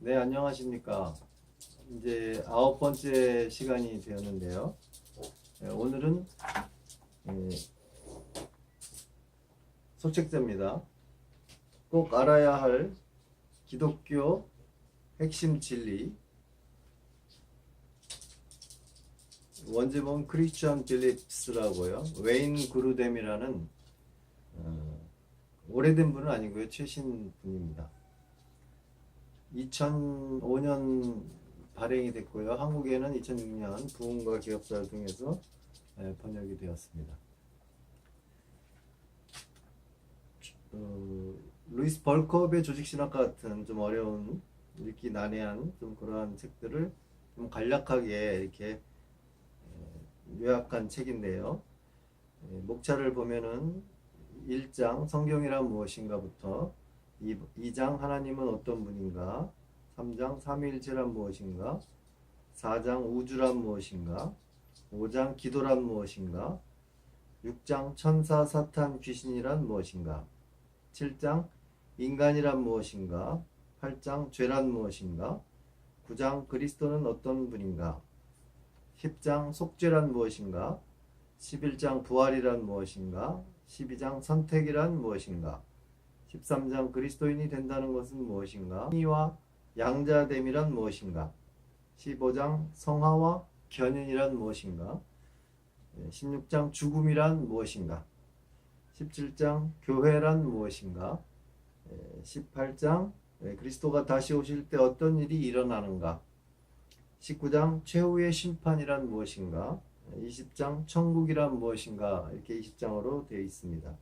네, 안녕하십니까. 이제 9번째 시간이 되었는데요. 오늘은 소책자입니다. 꼭 알아야 할 기독교 핵심 진리. 원제목은 크리스천 빌립스라고요. 웨인 그루뎀이라는 오래된 분은 아니고요. 최신 분입니다. 2005년 발행이 됐고요. 한국에는 2006년 부흥과 기업사를 통해서 번역이 되었습니다. 루이스 벌컵의 조직신학과 같은 좀 어려운, 읽기 난해한 좀 그러한 책들을 좀 간략하게 이렇게 요약한 책인데요. 목차를 보면은 1장 성경이란 무엇인가부터 2장 하나님은 어떤 분인가, 3장 삼위일체란 무엇인가, 4장 우주란 무엇인가, 5장 기도란 무엇인가, 6장 천사 사탄 귀신이란 무엇인가, 7장 인간이란 무엇인가, 8장 죄란 무엇인가, 9장 그리스도는 어떤 분인가, 10장 속죄란 무엇인가, 11장 부활이란 무엇인가, 12장 선택이란 무엇인가, 13장 그리스도인이 된다는 것은 무엇인가, 행위와 양자됨이란 무엇인가, 15장 성화와 견인이란 무엇인가, 16장 죽음이란 무엇인가, 17장 교회란 무엇인가, 18장 그리스도가 다시 오실 때 어떤 일이 일어나는가, 19장 최후의 심판이란 무엇인가, 20장 천국이란 무엇인가, 이렇게 20장으로 되어 있습니다.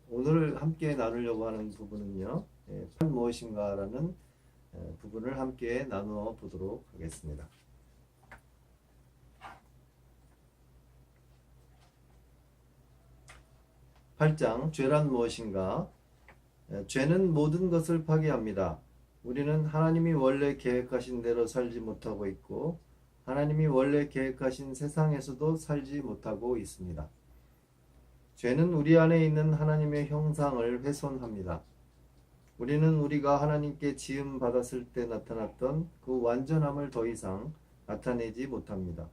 오늘 함께 나누려고 하는 부분은요, 무엇인가라는 부분을 함께 나누어 보도록 하겠습니다. 8장 죄란 무엇인가? 죄는 모든 것을 파괴합니다. 우리는 하나님이 원래 계획하신 대로 살지 못하고 있고 하나님이 원래 계획하신 세상에서도 살지 못하고 있습니다. 죄는 우리 안에 있는 하나님의 형상을 훼손합니다. 우리는 우리가 하나님께 지음 받았을 때 나타났던 그 완전함을 더 이상 나타내지 못합니다.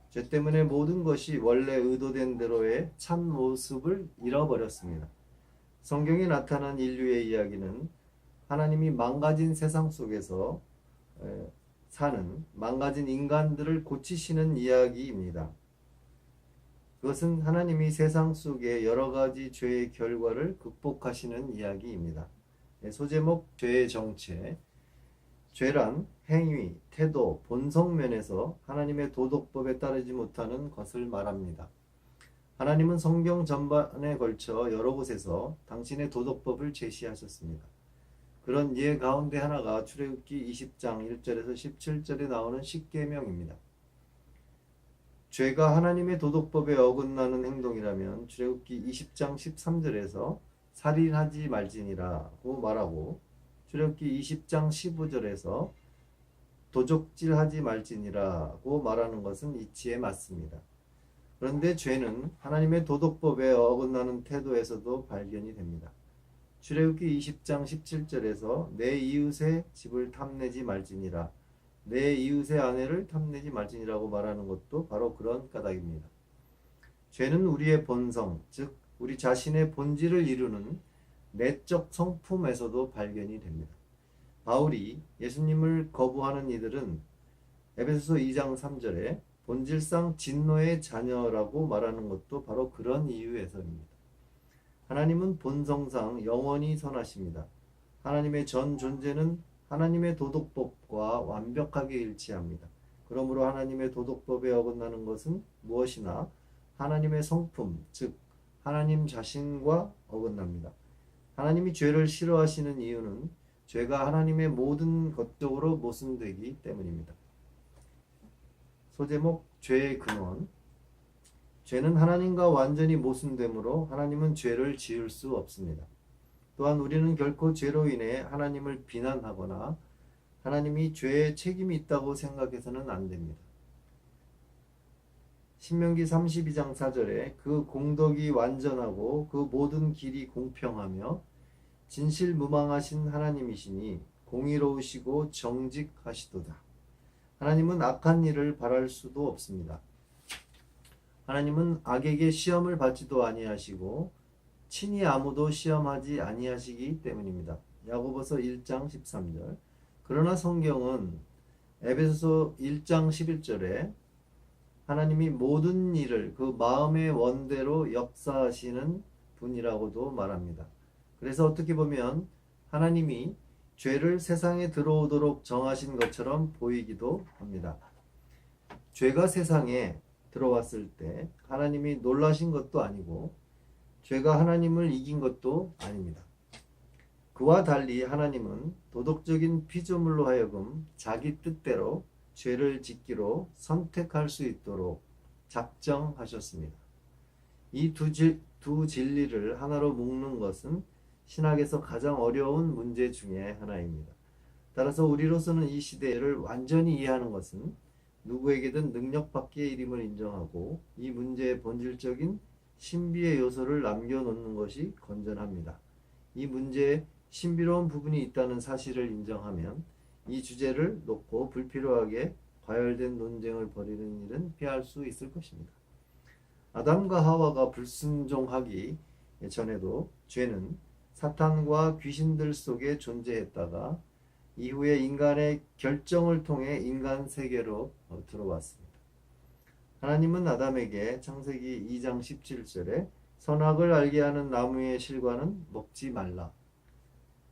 죄 때문에 모든 것이 원래 의도된 대로의 참 모습을 잃어버렸습니다. 성경에 나타난 인류의 이야기는 하나님이 망가진 세상 속에서 사는 망가진 인간들을 고치시는 이야기입니다. 그것은 하나님이 세상 속의 여러 가지 죄의 결과를 극복하시는 이야기입니다. 소제목 죄의 정체. 죄란 행위, 태도, 본성 면에서 하나님의 도덕법에 따르지 못하는 것을 말합니다. 하나님은 성경 전반에 걸쳐 여러 곳에서 당신의 도덕법을 제시하셨습니다. 그런 예 가운데 하나가 출애굽기 20장 1절에서 17절에 나오는 십계명입니다. 죄가 하나님의 도덕법에 어긋나는 행동이라면 출애굽기 20장 13절에서 살인하지 말지니라고 말하고 출애굽기 20장 15절에서 도적질하지 말지니라고 말하는 것은 이치에 맞습니다. 그런데 죄는 하나님의 도덕법에 어긋나는 태도에서도 발견이 됩니다. 출애굽기 20장 17절에서 내 이웃의 집을 탐내지 말지니라, 내 이웃의 아내를 탐내지 말지니라고 말하는 것도 바로 그런 까닭입니다. 죄는 우리의 본성, 즉 우리 자신의 본질을 이루는 내적 성품에서도 발견이 됩니다. 바울이 예수님을 거부하는 이들은 에베소서 2장 3절에 본질상 진노의 자녀라고 말하는 것도 바로 그런 이유에서입니다. 하나님은 본성상 영원히 선하십니다. 하나님의 전 존재는 하나님의 도덕법과 완벽하게 일치합니다. 그러므로 하나님의 도덕법에 어긋나는 것은 무엇이나 하나님의 성품, 즉 하나님 자신과 어긋납니다. 하나님이 죄를 싫어하시는 이유는 죄가 하나님의 모든 것적으로 모순되기 때문입니다. 소제목 죄의 근원. 죄는 하나님과 완전히 모순되므로 하나님은 죄를 지을 수 없습니다. 또한 우리는 결코 죄로 인해 하나님을 비난하거나 하나님이 죄에 책임이 있다고 생각해서는 안 됩니다. 신명기 32장 4절에 그 공덕이 완전하고 그 모든 길이 공평하며 진실무망하신 하나님이시니 공의로우시고 정직하시도다. 하나님은 악한 일을 바랄 수도 없습니다. 하나님은 악에게 시험을 받지도 아니하시고 친히 아무도 시험하지 아니하시기 때문입니다. 야고보서 1장 13절. 그러나 성경은 에베소서 1장 11절에 하나님이 모든 일을 그 마음의 원대로 역사하시는 분이라고도 말합니다. 그래서 어떻게 보면 하나님이 죄를 세상에 들어오도록 정하신 것처럼 보이기도 합니다. 죄가 세상에 들어왔을 때 하나님이 놀라신 것도 아니고 죄가 하나님을 이긴 것도 아닙니다. 그와 달리 하나님은 도덕적인 피조물로 하여금 자기 뜻대로 죄를 짓기로 선택할 수 있도록 작정하셨습니다. 이 두 진리를 하나로 묶는 것은 신학에서 가장 어려운 문제 중에 하나입니다. 따라서 우리로서는 이 시대를 완전히 이해하는 것은 누구에게든 능력 밖의 일임을 인정하고 이 문제의 본질적인 신비의 요소를 남겨놓는 것이 건전합니다. 이 문제에 신비로운 부분이 있다는 사실을 인정하면 이 주제를 놓고 불필요하게 과열된 논쟁을 벌이는 일은 피할 수 있을 것입니다. 아담과 하와가 불순종하기 전에도 죄는 사탄과 귀신들 속에 존재했다가 이후에 인간의 결정을 통해 인간 세계로 들어왔습니다. 하나님은 아담에게 창세기 2장 17절에 선악을 알게 하는 나무의 실과는 먹지 말라고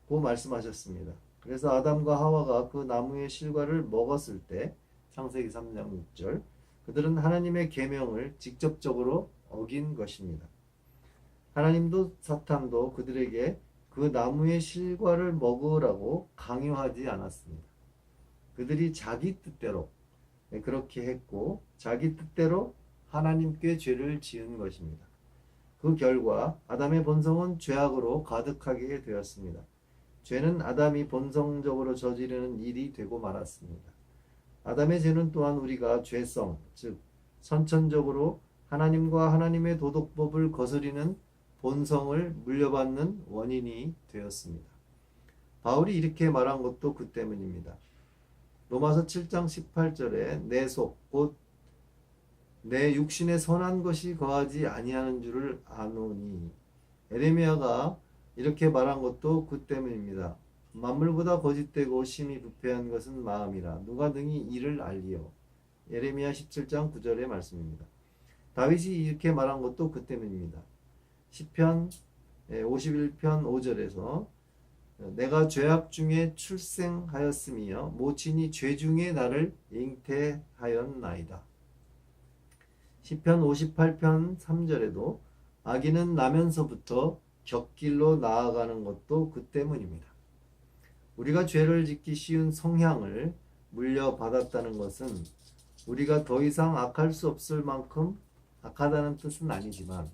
말씀하셨습니다. 그래서 아담과 하와가 그 나무의 실과를 먹었을 때 창세기 3장 6절 그들은 하나님의 계명을 직접적으로 어긴 것입니다. 하나님도 사탄도 그들에게 그 나무의 실과를 먹으라고 강요하지 않았습니다. 그들이 자기 뜻대로 그렇게 했고 자기 뜻대로 하나님께 죄를 지은 것입니다. 그 결과 아담의 본성은 죄악으로 가득하게 되었습니다. 죄는 아담이 본성적으로 저지르는 일이 되고 말았습니다. 아담의 죄는 또한 우리가 죄성, 즉 선천적으로 하나님과 하나님의 도덕법을 거스리는 본성을 물려받는 원인이 되었습니다. 바울이 이렇게 말한 것도 그 때문입니다. 로마서 7장 18절에 내 속 곧 내 육신에 선한 것이 거하지 아니하는 줄을 아노니 에레미야가 이렇게 말한 것도 그 때문입니다. 만물보다 거짓되고 심히 부패한 것은 마음이라 누가 능히 이를 알리요. 예레미야 17장 9절의 말씀입니다. 다윗이 이렇게 말한 것도 그 때문입니다. 시편 51편 5절에서 내가 죄악 중에 출생하였으며 모친이 죄 중에 나를 잉태하였나이다. 시편 58편 3절에도 악인은 나면서부터 곁길로 나아가는 것도 그 때문입니다. 우리가 죄를 짓기 쉬운 성향을 물려받았다는 것은 우리가 더 이상 악할 수 없을 만큼 악하다는 뜻은 아니지만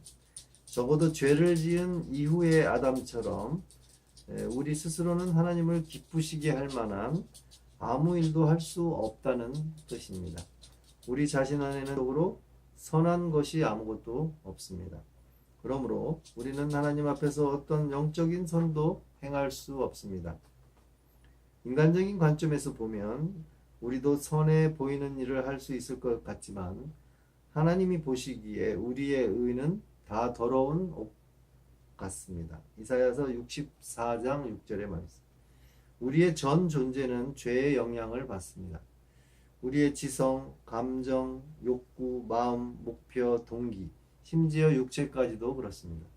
적어도 죄를 지은 이후의 아담처럼 우리 스스로는 하나님을 기쁘시게 할 만한 아무 일도 할 수 없다는 뜻입니다. 우리 자신 안에는 적으로 선한 것이 아무것도 없습니다. 그러므로 우리는 하나님 앞에서 어떤 영적인 선도 행할 수 없습니다. 인간적인 관점에서 보면 우리도 선해 보이는 일을 할 수 있을 것 같지만 하나님이 보시기에 우리의 의는 다 더러운 옷 같습니다. 이사야서 64장 6절의 말씀. 우리의 전 존재는 죄의 영향을 받습니다. 우리의 지성, 감정, 욕구, 마음, 목표, 동기, 심지어 육체까지도 그렇습니다.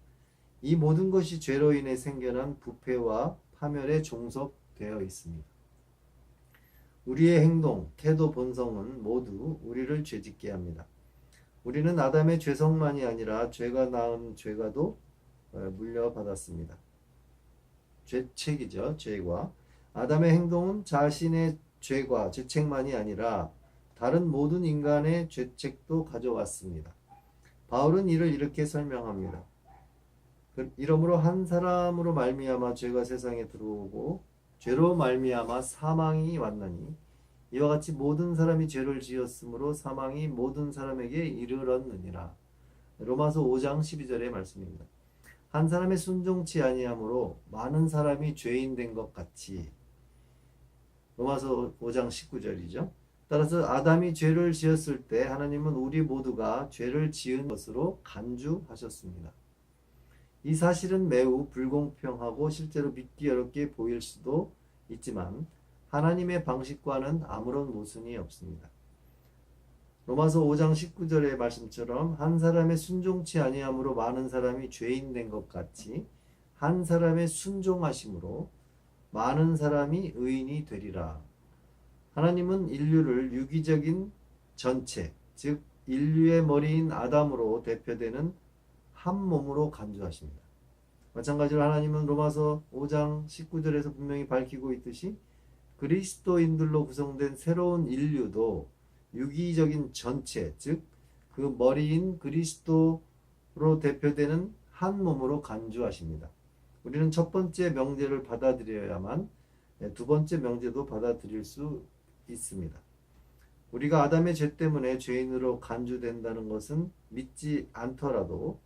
이 모든 것이 죄로 인해 생겨난 부패와 파멸에 종속되어 있습니다. 우리의 행동, 태도, 본성은 모두 우리를 죄짓게 합니다. 우리는 아담의 죄성만이 아니라 죄가 낳은 죄가도 물려받았습니다. 죄책이죠. 죄과. 아담의 행동은 자신의 죄과 죄책만이 아니라 다른 모든 인간의 죄책도 가져왔습니다. 바울은 이를 이렇게 설명합니다. 이러므로 한 사람으로 말미암아 죄가 세상에 들어오고 죄로 말미암아 사망이 왔나니 이와 같이 모든 사람이 죄를 지었으므로 사망이 모든 사람에게 이르렀느니라. 로마서 5장 12절의 말씀입니다. 한 사람의 순종치 아니함으로 많은 사람이 죄인 된 것 같이 로마서 5장 19절이죠. 따라서 아담이 죄를 지었을 때 하나님은 우리 모두가 죄를 지은 것으로 간주하셨습니다. 이 사실은 매우 불공평하고 실제로 믿기 어렵게 보일 수도 있지만 하나님의 방식과는 아무런 모순이 없습니다. 로마서 5장 19절의 말씀처럼 한 사람의 순종치 아니함으로 많은 사람이 죄인 된 것 같이 한 사람의 순종하심으로 많은 사람이 의인이 되리라. 하나님은 인류를 유기적인 전체, 즉 인류의 머리인 아담으로 대표되는 한 몸으로 간주하십니다. 마찬가지로 하나님은 로마서 5장 19절에서 분명히 밝히고 있듯이 그리스도인들로 구성된 새로운 인류도 유기적인 전체, 즉 그 머리인 그리스도로 대표되는 한 몸으로 간주하십니다. 우리는 첫 번째 명제를 받아들여야만 두 번째 명제도 받아들일 수 있습니다. 우리가 아담의 죄 때문에 죄인으로 간주된다는 것은 믿지 않더라도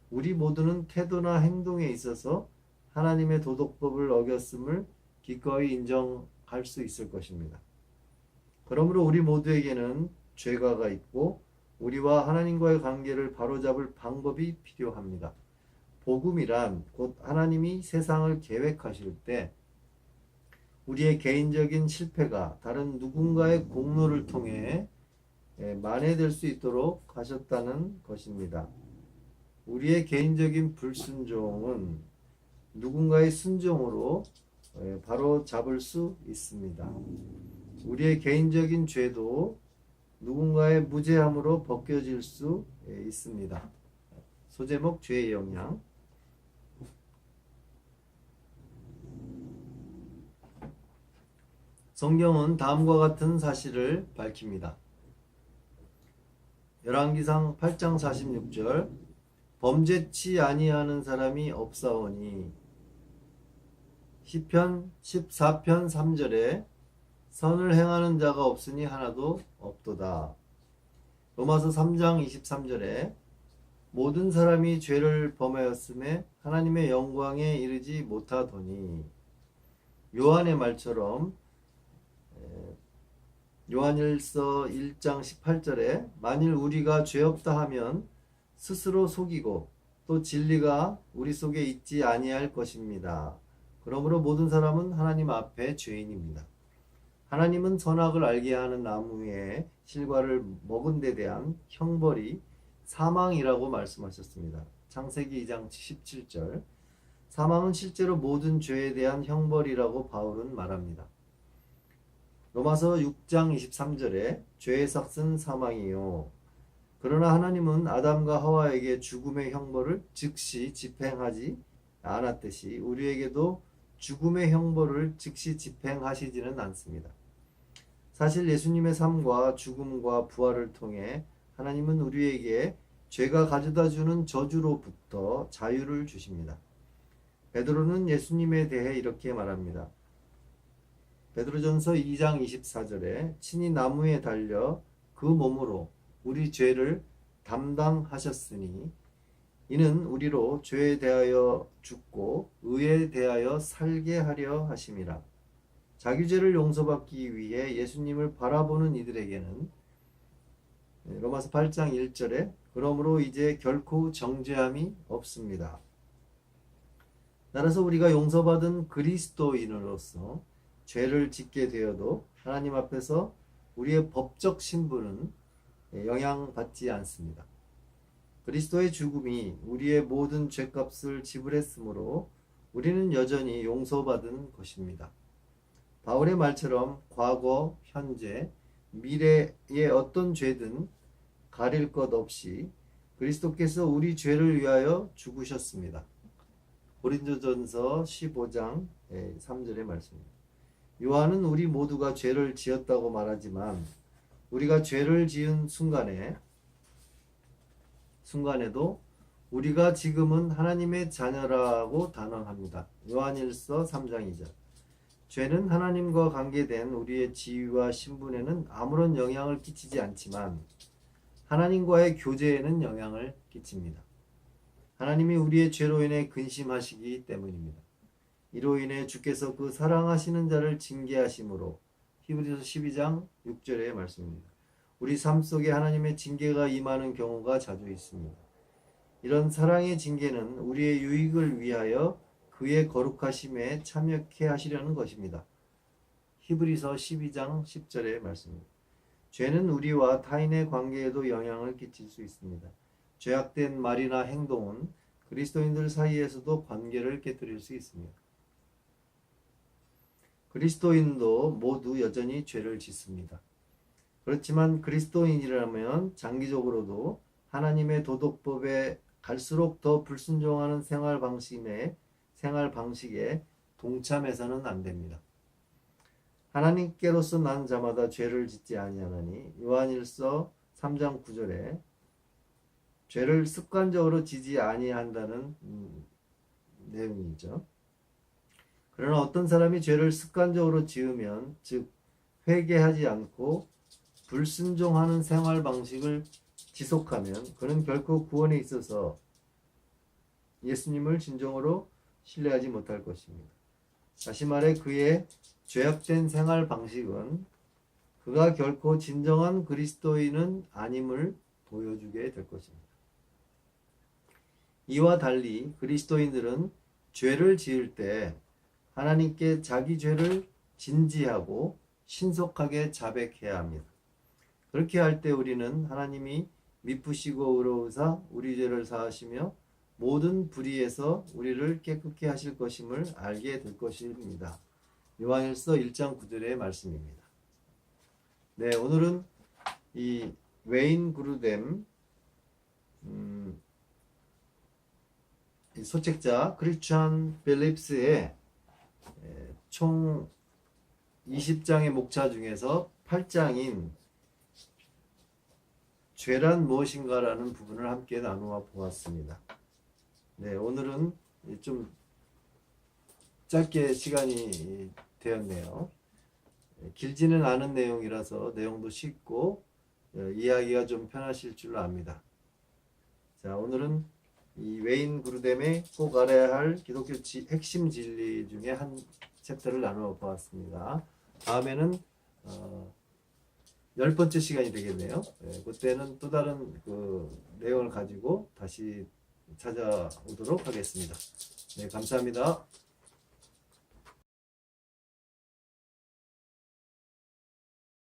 우리 모두는 태도나 행동에 있어서 하나님의 도덕법을 어겼음을 기꺼이 인정할 수 있을 것입니다. 그러므로 우리 모두에게는 죄가가 있고 우리와 하나님과의 관계를 바로잡을 방법이 필요합니다. 복음이란 곧 하나님이 세상을 계획하실 때 우리의 개인적인 실패가 다른 누군가의 공로를 통해 만회될 수 있도록 하셨다는 것입니다. 우리의 개인적인 불순종은 누군가의 순종으로 바로 잡을 수 있습니다. 우리의 개인적인 죄도 누군가의 무죄함으로 벗겨질 수 있습니다. 소제목 죄의 영향. 성경은 다음과 같은 사실을 밝힙니다. 열왕기상 8장 46절 범죄치 아니하는 사람이 없사오니 시편 14편 3절에 선을 행하는 자가 없으니 하나도 없도다. 로마서 3장 23절에 모든 사람이 죄를 범하였음에 하나님의 영광에 이르지 못하더니 요한의 말처럼 요한일서 1장 18절에 만일 우리가 죄 없다 하면 스스로 속이고 또 진리가 우리 속에 있지 아니할 것입니다. 그러므로 모든 사람은 하나님 앞에 죄인입니다. 하나님은 선악을 알게 하는 나무의 실과를 먹은 데 대한 형벌이 사망이라고 말씀하셨습니다. 창세기 2장 17절. 사망은 실제로 모든 죄에 대한 형벌이라고 바울은 말합니다. 로마서 6장 23절에 죄의 삭은 사망이요. 그러나 하나님은 아담과 하와에게 죽음의 형벌을 즉시 집행하지 않았듯이 우리에게도 죽음의 형벌을 즉시 집행하시지는 않습니다. 사실 예수님의 삶과 죽음과 부활을 통해 하나님은 우리에게 죄가 가져다주는 저주로부터 자유를 주십니다. 베드로는 예수님에 대해 이렇게 말합니다. 베드로전서 2장 24절에 친히 나무에 달려 그 몸으로 우리 죄를 담당하셨으니 이는 우리로 죄에 대하여 죽고 의에 대하여 살게 하려 하심이라. 자기 죄를 용서받기 위해 예수님을 바라보는 이들에게는 로마서 8장 1절에 그러므로 이제 결코 정죄함이 없습니다. 따라서 우리가 용서받은 그리스도인으로서 죄를 짓게 되어도 하나님 앞에서 우리의 법적 신분은 영향받지 않습니다. 그리스도의 죽음이 우리의 모든 죄값을 지불했으므로 우리는 여전히 용서받은 것입니다. 바울의 말처럼 과거, 현재, 미래의 어떤 죄든 가릴 것 없이 그리스도께서 우리 죄를 위하여 죽으셨습니다. 고린도전서 15장 3절의 말씀입니다. 요한은 우리 모두가 죄를 지었다고 말하지만 우리가 죄를 지은 순간에도 우리가 지금은 하나님의 자녀라고 단언합니다. 요한일서 3장 2절. 죄는 하나님과 관계된 우리의 지위와 신분에는 아무런 영향을 끼치지 않지만 하나님과의 교제에는 영향을 끼칩니다. 하나님이 우리의 죄로 인해 근심하시기 때문입니다. 이로 인해 주께서 그 사랑하시는 자를 징계하심으로 히브리서 12장 6절의 말씀입니다. 우리 삶 속에 하나님의 징계가 임하는 경우가 자주 있습니다. 이런 사랑의 징계는 우리의 유익을 위하여 그의 거룩하심에 참여케 하시려는 것입니다. 히브리서 12장 10절의 말씀입니다. 죄는 우리와 타인의 관계에도 영향을 끼칠 수 있습니다. 죄악된 말이나 행동은 그리스도인들 사이에서도 관계를 깨뜨릴 수 있습니다. 그리스도인도 모두 여전히 죄를 짓습니다. 그렇지만 그리스도인이라면 장기적으로도 하나님의 도덕법에 갈수록 더 불순종하는 생활 방식에 동참해서는 안 됩니다. 하나님께로서 난 자마다 죄를 짓지 아니하나니 요한일서 3장 9절에 죄를 습관적으로 지지 아니한다는 내용이죠. 그러나 어떤 사람이 죄를 습관적으로 지으면, 즉 회개하지 않고 불순종하는 생활 방식을 지속하면 그는 결코 구원에 있어서 예수님을 진정으로 신뢰하지 못할 것입니다. 다시 말해 그의 죄악된 생활 방식은 그가 결코 진정한 그리스도인은 아님을 보여주게 될 것입니다. 이와 달리 그리스도인들은 죄를 지을 때 하나님께 자기 죄를 진지하고 신속하게 자백해야 합니다. 그렇게 할 때 우리는 하나님이 미쁘시고 의로우사 우리 죄를 사하시며 모든 불의에서 우리를 깨끗게 하실 것임을 알게 될 것입니다. 요한일서 1장 9절의 말씀입니다. 네, 오늘은 이 웨인 그루뎀 소책자 크리스찬 필립스의 총 20장의 목차 중에서 8장인 죄란 무엇인가라는 부분을 함께 나누어 보았습니다. 네, 오늘은 좀 짧게 시간이 되었네요. 길지는 않은 내용이라서 내용도 쉽고 이해하기가 좀 편하실 줄로 압니다. 자, 오늘은 이 웨인 그루뎀의 꼭 알아야 할 기독교 핵심 진리 중에 한 챕터를 나누어 보았습니다. 다음에는 10번째 시간이 되겠네요. 그때는 또 다른 내용을 가지고 다시 찾아오도록 하겠습니다. 네, 감사합니다.